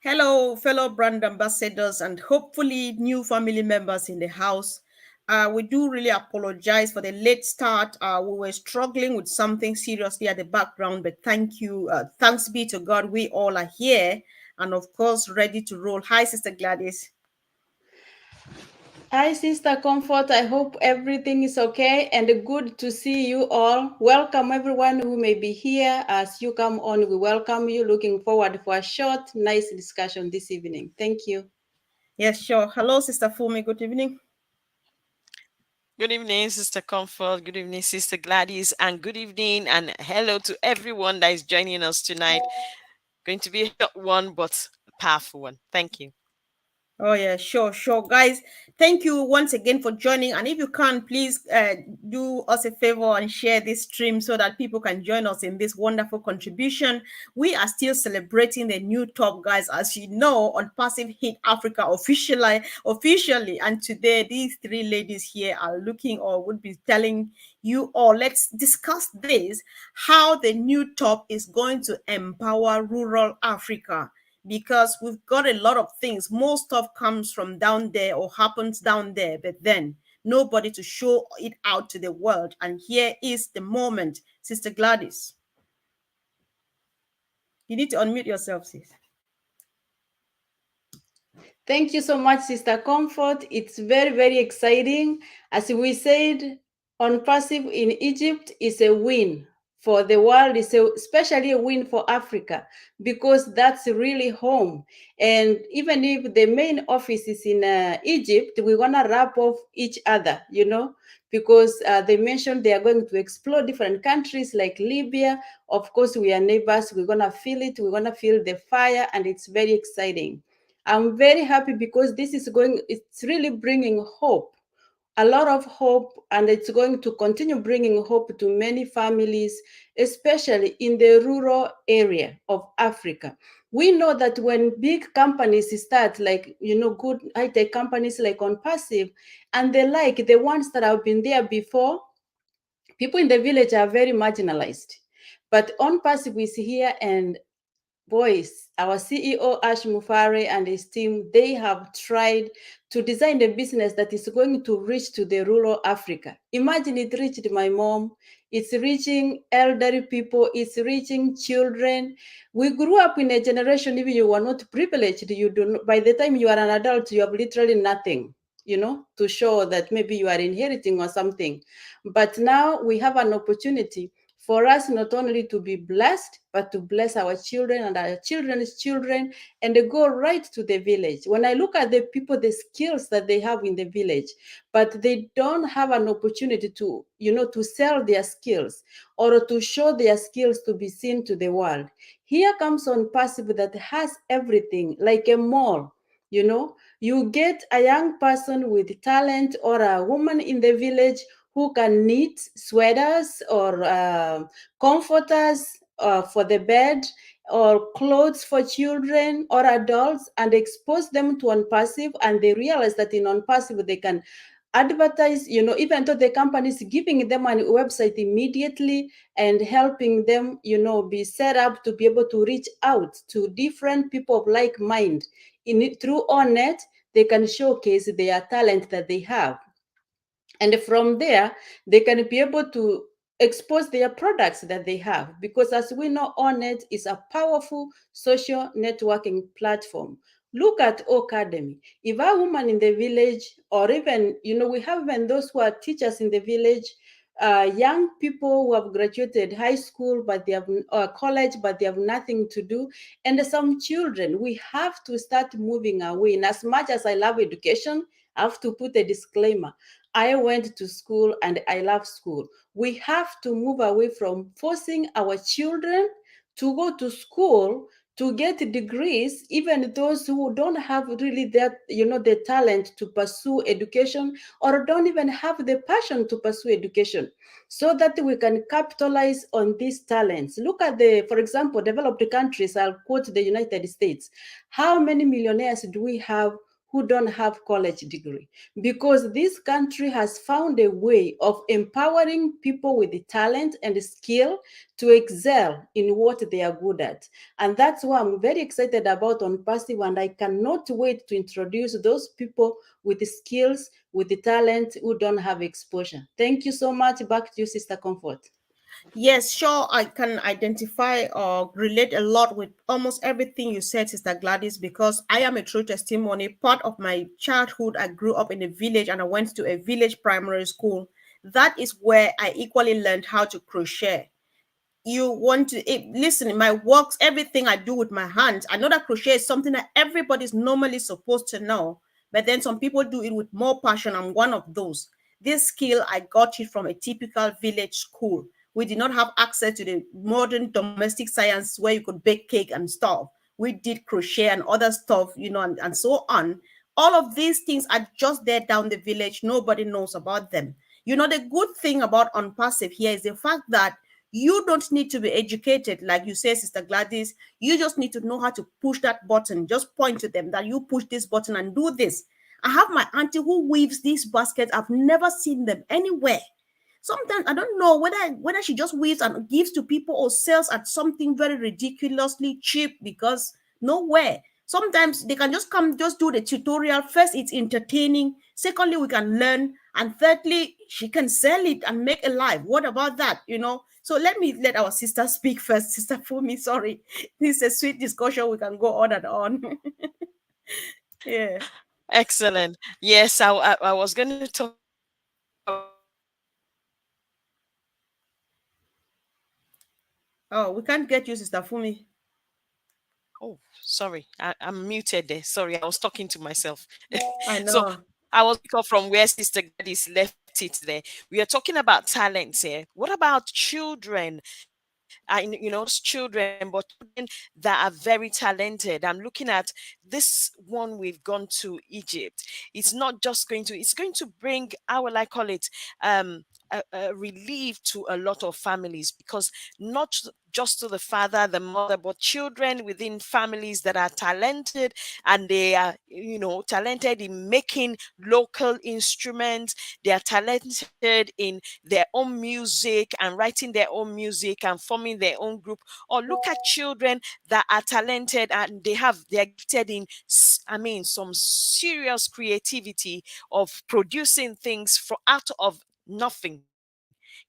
Hello, fellow brand ambassadors and hopefully new family members in the house. We do really apologize for the late start. We were struggling with something seriously at the background, but thank you. Thanks be to God, we all are here and, of course, ready to roll. Hi, Sister Gladys. Hi, Sister Comfort. I hope everything is okay and good to see you all. Welcome everyone who may be here. As you come on, we welcome you. Looking forward for a short, nice discussion this evening. Thank you. Yes, sure. Hello, Sister Fumi. Good evening. Good evening, Sister Comfort. Good evening, Sister Gladys. And good evening and hello to everyone that is joining us tonight. Going to be a short one, but a powerful one. Thank you. Oh yeah, sure, guys. Thank you once again for joining. And if you can, please do us a favor and share this stream so that people can join us in this wonderful contribution. We are still celebrating the new top, guys, as you know, on Passive Hit Africa officially. And today, these three ladies here are looking or would be telling you all. Let's discuss this: how the new top is going to empower rural Africa, because we've got a lot of things. Most stuff comes from down there or happens down there, but then nobody to show it out to the world. And here is the moment. Sister Gladys, you need to unmute yourself, sis. Thank you so much, Sister Comfort. It's very, very exciting. As we said, on passive in Egypt is a win for the world, is especially a win for Africa, because that's really home. And even if the main office is in Egypt, we're going to wrap off each other, because they mentioned they are going to explore different countries like Libya. Of course, we are neighbors. We're going to feel it. We're going to feel the fire, and it's very exciting. I'm very happy because it's really bringing hope, a lot of hope, and it's going to continue bringing hope to many families, especially in the rural area of Africa. We know that when big companies start, like, good high-tech companies like On Passive and the ones that have been there before, people in the village are very marginalized. But On Passive is here, and boys, our CEO Ash Mufare and his team, they have tried to design a business that is going to reach to the rural Africa. Imagine it reached my mom, it's reaching elderly people, it's reaching children. We grew up in a generation, if you were not privileged, you do not, by the time you are an adult, you have literally nothing, to show that maybe you are inheriting or something. But now we have an opportunity for us not only to be blessed, but to bless our children and our children's children, and they go right to the village. When I look at the people, the skills that they have in the village, but they don't have an opportunity to, to sell their skills or to show their skills to be seen to the world. Here comes On Passive that has everything, like a mall. You get a young person with talent or a woman in the village who can knit sweaters or comforters for the bed, or clothes for children or adults, and expose them to On Passive, and they realize that in On Passive they can advertise, even though the company is giving them a website immediately and helping them, be set up to be able to reach out to different people of like mind. Through OnNet, they can showcase their talent that they have. And from there, they can be able to expose their products that they have. Because as we know, OnNet is a powerful social networking platform. Look at Academy. If a woman in the village, or even, we have even those who are teachers in the village, young people who have graduated high school, but they have college, but they have nothing to do, and some children, we have to start moving away. And as much as I love education, I have to put a disclaimer. I went to school and I love school. We have to move away from forcing our children to go to school to get degrees, even those who don't have really that, the talent to pursue education, or don't even have the passion to pursue education, so that we can capitalize on these talents. Look at for example, developed countries. I'll quote the United States. How many millionaires do we have who don't have college degree, because this country has found a way of empowering people with the talent and the skill to excel in what they are good at. And that's why I'm very excited about On Passive, and I cannot wait to introduce those people with the skills, with the talent who don't have exposure. Thank you so much. Back to you, Sister Comfort. Yes, sure. I can identify or relate a lot with almost everything you said, Sister Gladys, because I am a true testimony. Part of my childhood, I grew up in a village and I went to a village primary school. That is where I equally learned how to crochet. You want to listen, my works, everything I do with my hands. I know that crochet is something that everybody's normally supposed to know, but then some people do it with more passion. I'm one of those. This skill, I got it from a typical village school. We did not have access to the modern domestic science where you could bake cake and stuff. We did crochet and other stuff, and so on. All of these things are just there down the village. Nobody knows about them. The good thing about On Passive here is the fact that you don't need to be educated, like you say, Sister Gladys. You just need to know how to push that button. Just point to them that you push this button and do this. I have my auntie who weaves these baskets. I've never seen them anywhere. Sometimes I don't know whether she just weaves and gives to people or sells at something very ridiculously cheap, because nowhere. Sometimes they can just come, just do the tutorial. First, it's entertaining. Secondly, we can learn. And thirdly, she can sell it and make a life. What about that? So let our sister speak first. Sister Fumi, sorry. This is a sweet discussion. We can go on and on. Yeah. Excellent. Yes, I was going to talk Oh, we can't get you, Sister Fumi. Oh, sorry, I'm muted there. Sorry, I was talking to myself. I So know. I was pick up from where Sister Gladys left it there. We are talking about talents here. What about children? Those children, but children that are very talented. I'm looking at this one we've gone to Egypt. It's going to bring, how will I call it, a relief to a lot of families, because not just to the father, the mother, but children within families that are talented, and they are, talented in making local instruments. They are talented in their own music and writing their own music and forming their own group. Or look at children that are talented and they're gifted in, some serious creativity of producing things out of nothing.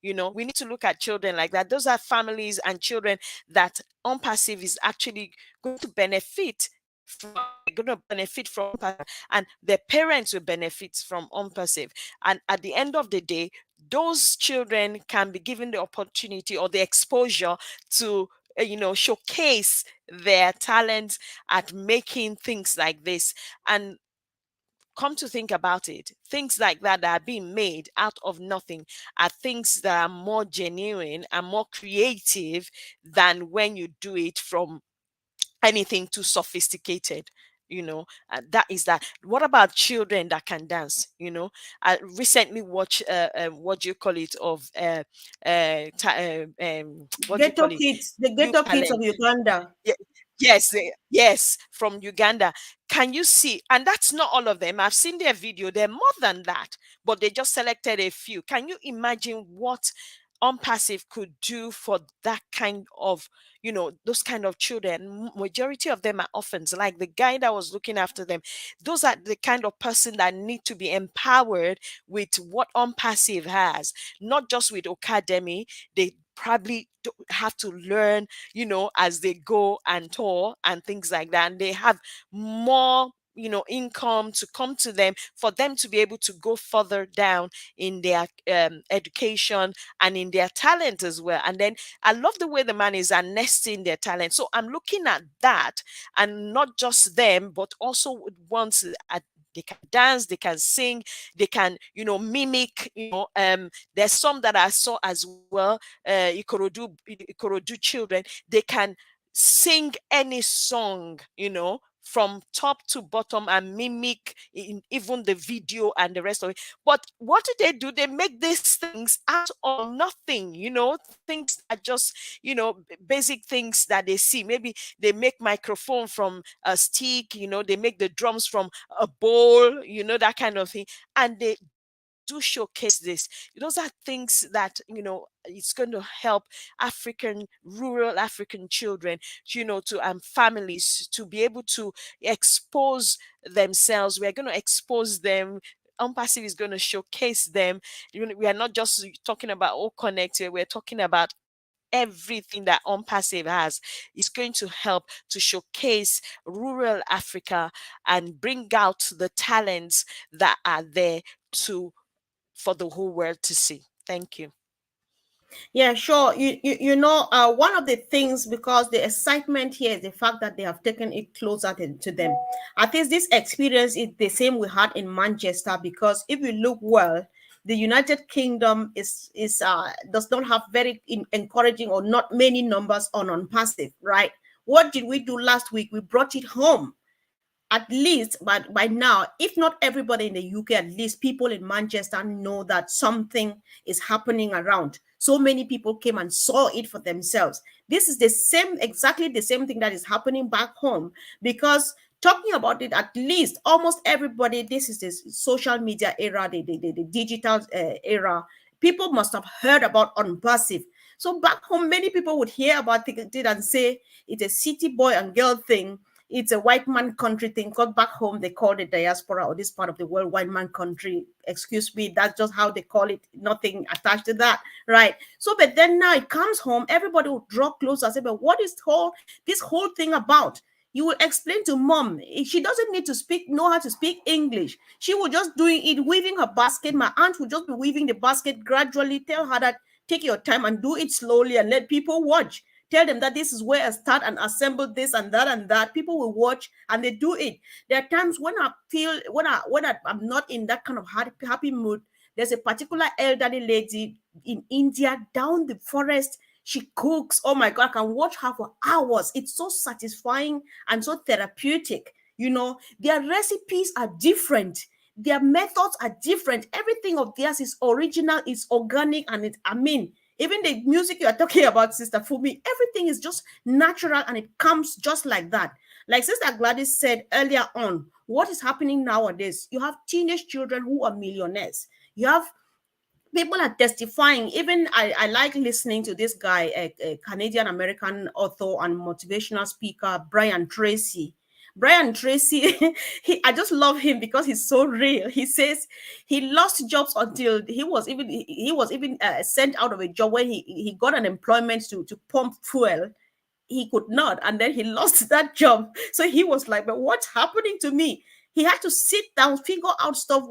We need to look at children like that. Those are families and children that On Passive is actually going to benefit from. Going to benefit from On Passive, and their parents will benefit from On Passive. And at the end of the day, those children can be given the opportunity or the exposure to showcase their talents at making things like this. And come to think about it, things like that are being made out of nothing are things that are more genuine and more creative than when you do it from anything too sophisticated. That is that. What about children that can dance? I recently watched what do you call it, of what do you Ghetto call it, kids, the youth ghetto kids of talent. Uganda. Yes, yes, from Uganda. Can you see? And that's not all of them. I've seen their video. They're more than that, but they just selected a few. Can you imagine what On Passive could do for that kind of, those kind of children? Majority of them are orphans. Like the guy that was looking after them, those are the kind of person that need to be empowered with what On Passive has, not just with Academy. They probably have to learn, as they go and tour and things like that. And they have more, income to come to them for them to be able to go further down in their education and in their talent as well. And then I love the way the man is nesting their talent. So I'm looking at that, and not just them, but also ones at they can dance, they can sing, they can, mimic, there's some that I saw as well, Ikorodu children, they can sing any song, from top to bottom and mimic even the video and the rest of it. But what do? They make these things out of nothing, things that just, basic things that they see. Maybe they make microphone from a stick, they make the drums from a bowl, that kind of thing. And they do showcase this. Those are things that, it's going to help rural African children, to families to be able to expose themselves. We are going to expose them. Passive is going to showcase them. We are not just talking about all connected. We're talking about everything that Passive has. Is going to help to showcase rural Africa and bring out the talents that are there for the whole world to see. Thank you. Yeah, sure. One of the things, because the excitement here is the fact that they have taken it closer to them. I think this experience is the same we had in Manchester, because if you look well, the United Kingdom does not have very encouraging or not many numbers on Passive, right? What did we do last week? We brought it home. At least by now, if not everybody in the UK, at least people in Manchester know that something is happening around. So many people came and saw it for themselves. This is exactly the same thing that is happening back home, because talking about it, at least almost everybody, this is the social media era, the digital era. People must have heard about Passive. So back home, many people would hear about it and say it's a city boy and girl thing. It's a white man country thing, because back home they call it diaspora, or this part of the world white man country. Excuse me, that's just how they call it. Nothing attached to that, right? So, but then now it comes home, everybody will draw closer and say, but what is this whole thing about? You will explain to mom. She doesn't need to know how to speak English. She will just doing it, weaving her basket. My aunt will just be weaving the basket gradually. Tell her that take your time and do it slowly and let people watch. Tell them that this is where I start and assemble this and that and that. People will watch and they do it. There are times when I feel, I'm not in that kind of happy mood. There's a particular elderly lady in India down the forest. She cooks. Oh my God, I can watch her for hours. It's so satisfying and so therapeutic. Their recipes are different. Their methods are different. Everything of theirs is original, it's organic, and even the music you are talking about, Sister Fumi, everything is just natural and it comes just like that. Like Sister Gladys said earlier on, what is happening nowadays? You have teenage children who are millionaires. You have people are testifying. Even I like listening to this guy, a Canadian-American author and motivational speaker, Brian Tracy. Brian Tracy, I just love him because he's so real. He says he lost jobs until he was even sent out of a job when he got an employment to pump fuel. He could not, and then he lost that job. So he was like, but what's happening to me? He had to sit down, figure out stuff,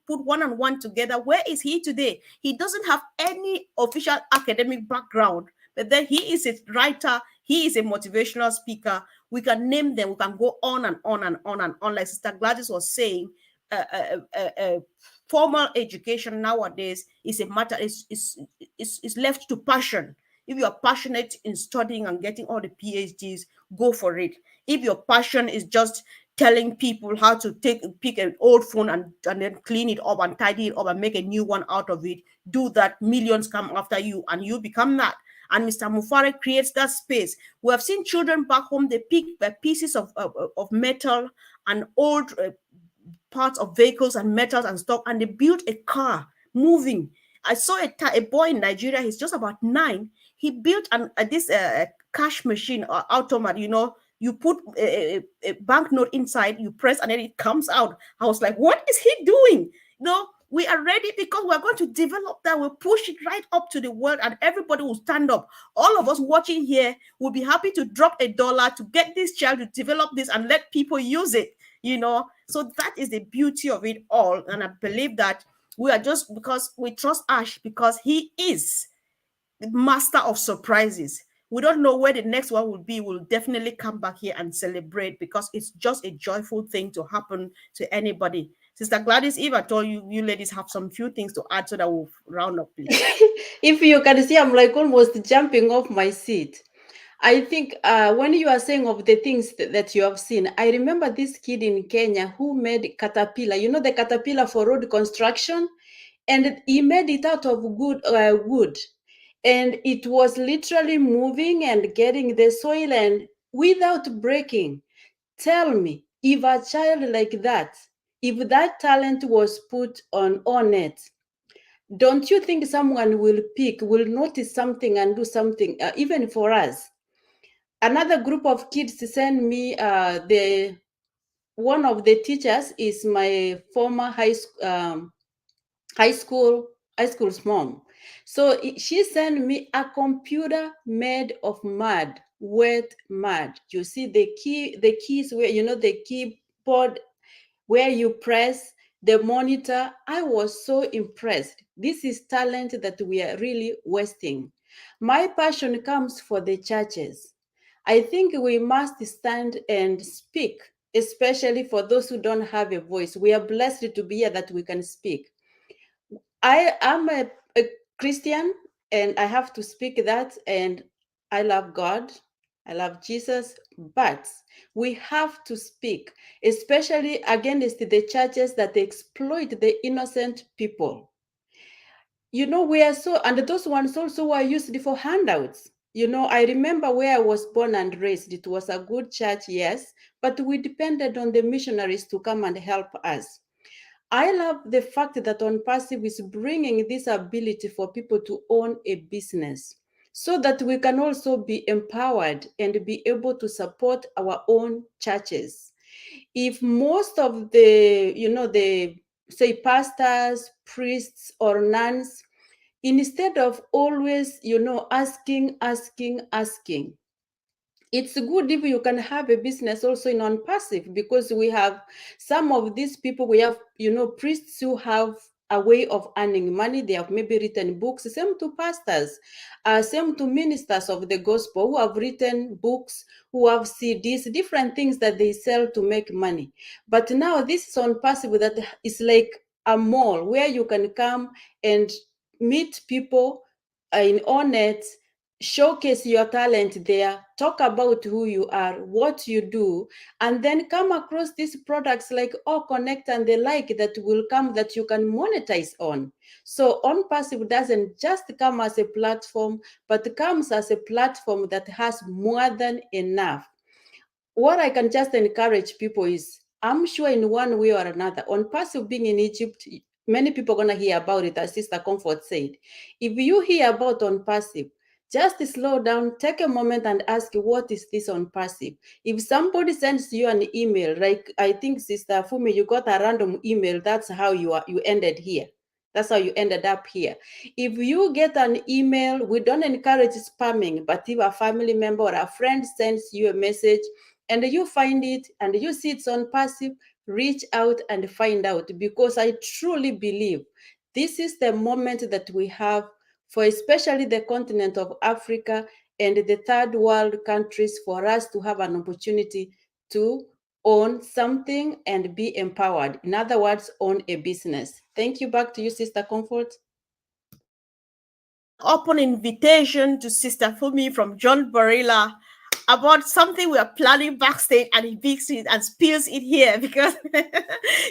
put one and one together. Where is he today? He doesn't have any official academic background, but then he is a writer. He is a motivational speaker. We can name them. We can go on and on and on and on. Like Sister Gladys was saying, formal education nowadays is a matter, is left to passion. If you are passionate in studying and getting all the PhDs, go for it. If your passion is just telling people how to pick an old phone and then clean it up and tidy it up and make a new one out of it, do that. Millions come after you and you become that. And Mr. Mufare creates that space. We have seen children back home, they pick pieces of metal and old parts of vehicles and metals and stuff, and they build a car moving. I saw a boy in Nigeria, he's just about 9. He built this cash machine or automat, you put a banknote inside, you press, and then it comes out. I was like, what is he doing? We are ready because we're going to develop that. We'll push it right up to the world and everybody will stand up. All of us watching here will be happy to drop $1 to get this child to develop this and let people use it, So that is the beauty of it all. And I believe that we are just, because we trust Ash, because he is the master of surprises. We don't know where the next one will be. We'll definitely come back here and celebrate because it's just a joyful thing to happen to anybody. Sister Gladys, if I told you ladies have some few things to add so that we'll round up, please. If you can see, I'm like almost jumping off my seat. I think when you are saying of the things that you have seen, I remember this kid in Kenya who made caterpillar. You know the caterpillar for road construction, and he made it out of good wood, and it was literally moving and getting the soil and without breaking. Tell me, if a child like that, if that talent was put on it, don't you think someone will pick, will notice something and do something, even for us? Another group of kids send me the one of the teachers is my former high school high school's mom. So she sent me a computer made of mud, wet mud. You see the keys where you know the keyboard where you press the monitor. I was so impressed. This is talent that we are really wasting. My passion comes for the churches. I think we must stand and speak, especially for those who don't have a voice. We are blessed to be here that we can speak. I am a Christian and I have to speak that, and I love God. I love Jesus, but we have to speak, especially against the churches that exploit the innocent people. You know, we are so, and those ones also were used for handouts. You know, I remember where I was born and raised. It was a good church, yes, but we depended on the missionaries to come and help us. I love the fact that On Passive is bringing this ability for people to own a business so that we can also be empowered and be able to support our own churches. If most of the, you know, the say pastors, priests, or nuns, instead of always, you know, asking, it's good if you can have a business also in On Passive, because we have some of these people, we have, you know, priests who have a way of earning money. They have maybe written books, same to pastors, same to ministers of the gospel who have written books, who have CDs, different things that they sell to make money. But now this is On Passive, that is like a mall where you can come and meet people on it, showcase your talent there, talk about who you are, what you do, and then come across these products like Connect and the like that will come that you can monetize on. So On Passive doesn't just come as a platform, but comes as a platform that has more than enough. What I can just encourage people is, I'm sure in one way or another, On Passive being in Egypt, many people are going to hear about it, as Sister Comfort said. If you hear about On Passive, just slow down, take a moment and ask, what is this On Passive? If somebody sends you an email, like I think Sister Fumi, you got a random email, that's how you ended here. That's how you ended up here. If you get an email, we don't encourage spamming, but if a family member or a friend sends you a message and you find it and you see it's On Passive, reach out and find out, because I truly believe this is the moment that we have for especially the continent of Africa and the third world countries, for us to have an opportunity to own something and be empowered. In other words, own a business. Thank you. Back to you, Sister Comfort. Open invitation to Sister Fumi from John Barilla about something we are planning backstage, and he picks it and spills it here because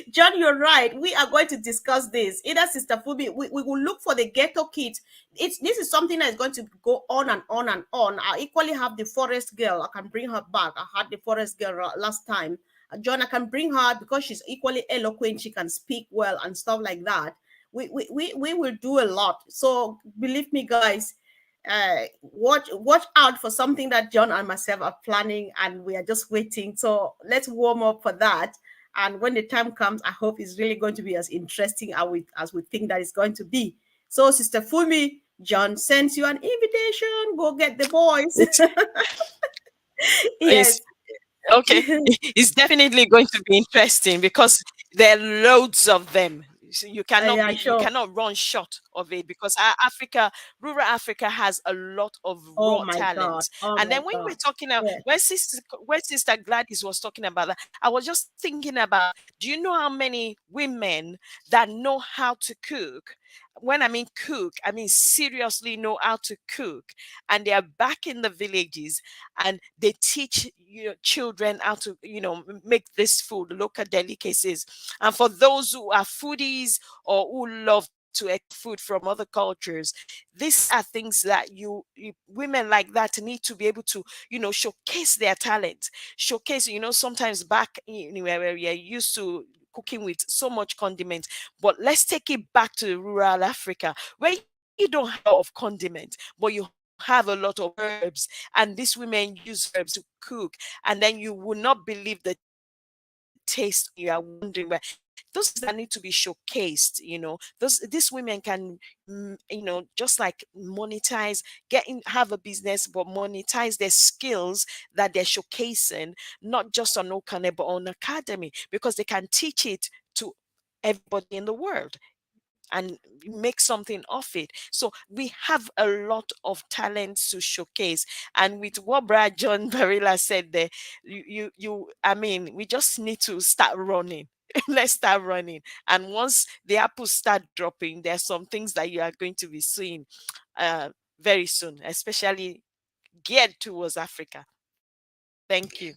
John, you're right. We are going to discuss this. Either Sister Fumi, we will look for the ghetto kit. This is something that is going to go on and on and on. I equally have the forest girl. I can bring her back. I had the forest girl last time. John, I can bring her because she's equally eloquent. She can speak well and stuff like that. We will do a lot. So believe me, guys, watch out for something that John and myself are planning, and we are just waiting. So let's warm up for that. And when the time comes, I hope it's really going to be as interesting as we think that it's going to be. So, Sister Fumi, John sends you an invitation. Go get the boys. Yes. Okay, it's definitely going to be interesting because there are loads of them. So you cannot Yeah, you sure. cannot run short of it, because rural Africa has a lot of Oh raw my God. talent. Oh And my then when we're God. talking about Yeah. when Sister Gladys was talking about that, I was just thinking about, do you know how many women that know how to cook when I mean cook, I mean seriously know how to cook, and they are back in the villages, and they teach children how to make this food, local delicacies. And for those who are foodies or who love to eat food from other cultures, these are things that women like that need to be able to showcase their talent, showcase. Sometimes back where we are used to cooking with so much condiment, but let's take it back to rural Africa, where you don't have a lot of condiment, but you have a lot of herbs, and these women use herbs to cook, and then you will not believe the taste. You are wondering where those are things that need to be showcased. These women can, just like monetize, have a business, but monetize their skills that they're showcasing, not just on Okane, but on Academy, because they can teach it to everybody in the world and make something of it. So we have a lot of talents to showcase. And with what Brad John Barilla said there, I mean, we just need to start running. Let's start running. And once the apples start dropping, there are some things that you are going to be seeing very soon, especially geared towards Africa. Thank you.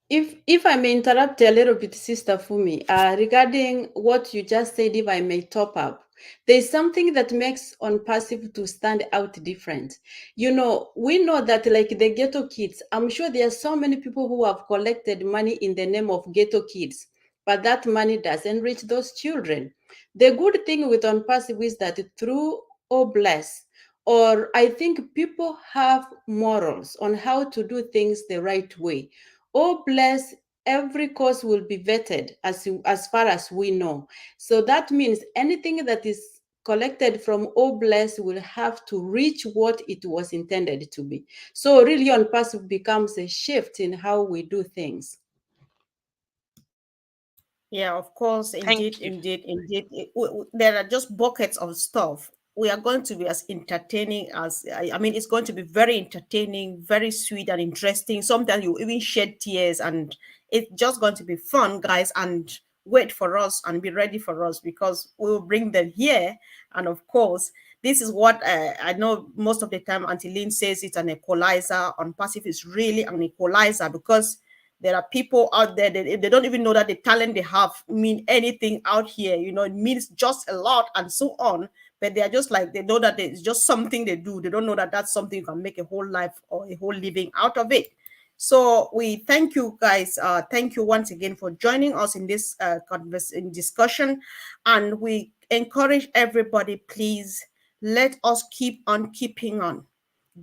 If I may interrupt a little bit, Sister Fumi, regarding what you just said, if I may top up, there's something that makes On Passive to stand out different. We know that like the ghetto kids, I'm sure there are so many people who have collected money in the name of ghetto kids, but that money doesn't reach those children. The good thing with On Passive is that through Bless, or I think people have morals on how to do things the right way. Bless, every course will be vetted as far as we know. So that means anything that is collected from Bless will have to reach what it was intended to be. So really On Passive becomes a shift in how we do things. Yeah, of course, Thank indeed, you. indeed, indeed. There are just buckets of stuff. We are going to be as entertaining as, I mean, it's going to be very entertaining, very sweet and interesting. Sometimes you even shed tears, and it's just going to be fun, guys. And wait for us and be ready for us, because we will bring them here. And of course, this is what I know most of the time Auntie Lynn says it's an equalizer. On Passive is really an equalizer, because there are people out there that they don't even know that the talent they have mean anything out here. It means just a lot and so on. But they are just like, they know that it's just something they do. They don't know that that's something you can make a whole life or a whole living out of it. So we thank you guys. Thank you once again for joining us in this discussion. And we encourage everybody, please let us keep on keeping on.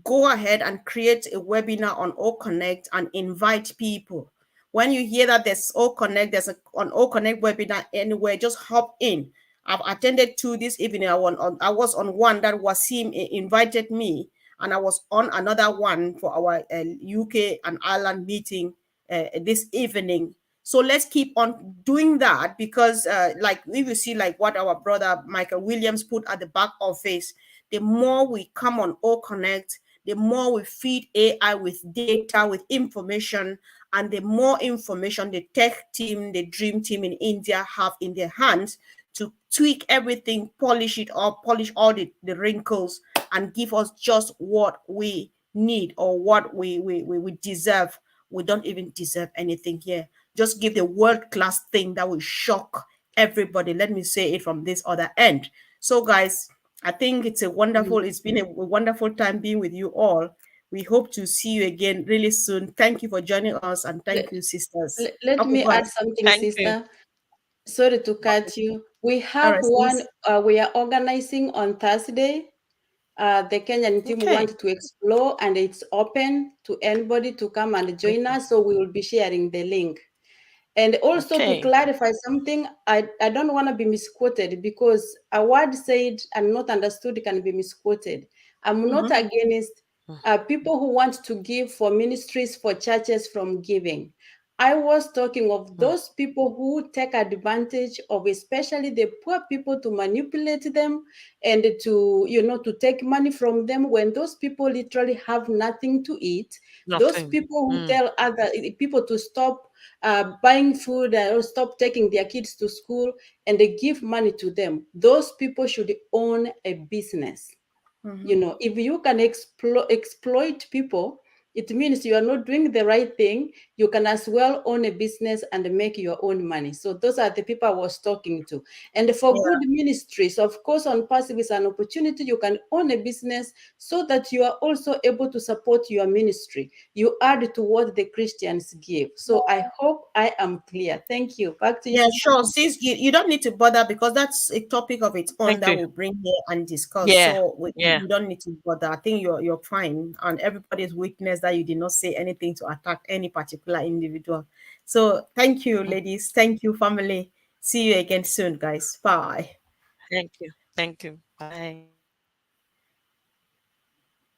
Go ahead and create a webinar on O Connect and invite people. When you hear that there's O Connect, there's an O Connect webinar anywhere, just hop in. I've attended two this evening. I was on one that Wasim invited me, and I was on another one for our UK and Ireland meeting this evening. So let's keep on doing that, because like we will see, like what our brother Michael Williams put at the back of this, the more we come on O Connect, the more we feed AI with data, with information, and the more information the tech team, the dream team in India have in their hands to tweak everything, polish it up, polish all the wrinkles, and give us just what we need or what we deserve. We don't even deserve anything here. Just give the world-class thing that will shock everybody. Let me say it from this other end. So, guys, I think it's been a wonderful time being with you all. We hope to see you again really soon. Thank you for joining us, and thank you, sisters. Let me add something, Thank you. sister. Sorry to cut you. We All have right, one, sis. we are organizing on Thursday. The Kenyan team Okay. want to explore, and it's open to anybody to come and join us. So we will be sharing the link. And also to Okay. clarify something, I don't want to be misquoted, because a word said and not understood can be misquoted. I'm not against people who want to give for ministries, for churches from giving. I was talking of Mm. those people who take advantage of especially the poor people to manipulate them and to, to take money from them when those people literally have nothing to eat. Those Nothing. people who Mm. tell other people to stop buying food or stop taking their kids to school and they give money to them. Those people should own a business. If you can exploit people, it means you are not doing the right thing. You can as well own a business and make your own money. So those are the people I was talking to. And for Yeah. good ministries, of course, on Passive is an opportunity. You can own a business so that you are also able to support your ministry. You add to what the Christians give. So I hope I am clear. Thank you. Back to you, Yeah, Sister. sure. Sis, you don't need to bother because that's a topic of its own Thank that you. we'll bring here and discuss. Yeah. So Yeah. you don't need to bother. I think you're fine, and everybody's witness that you did not say anything to attack any particular individual. So thank you, Mm. ladies. Thank you, family. See you again soon, guys. Bye. Thank you. Thank you. Bye.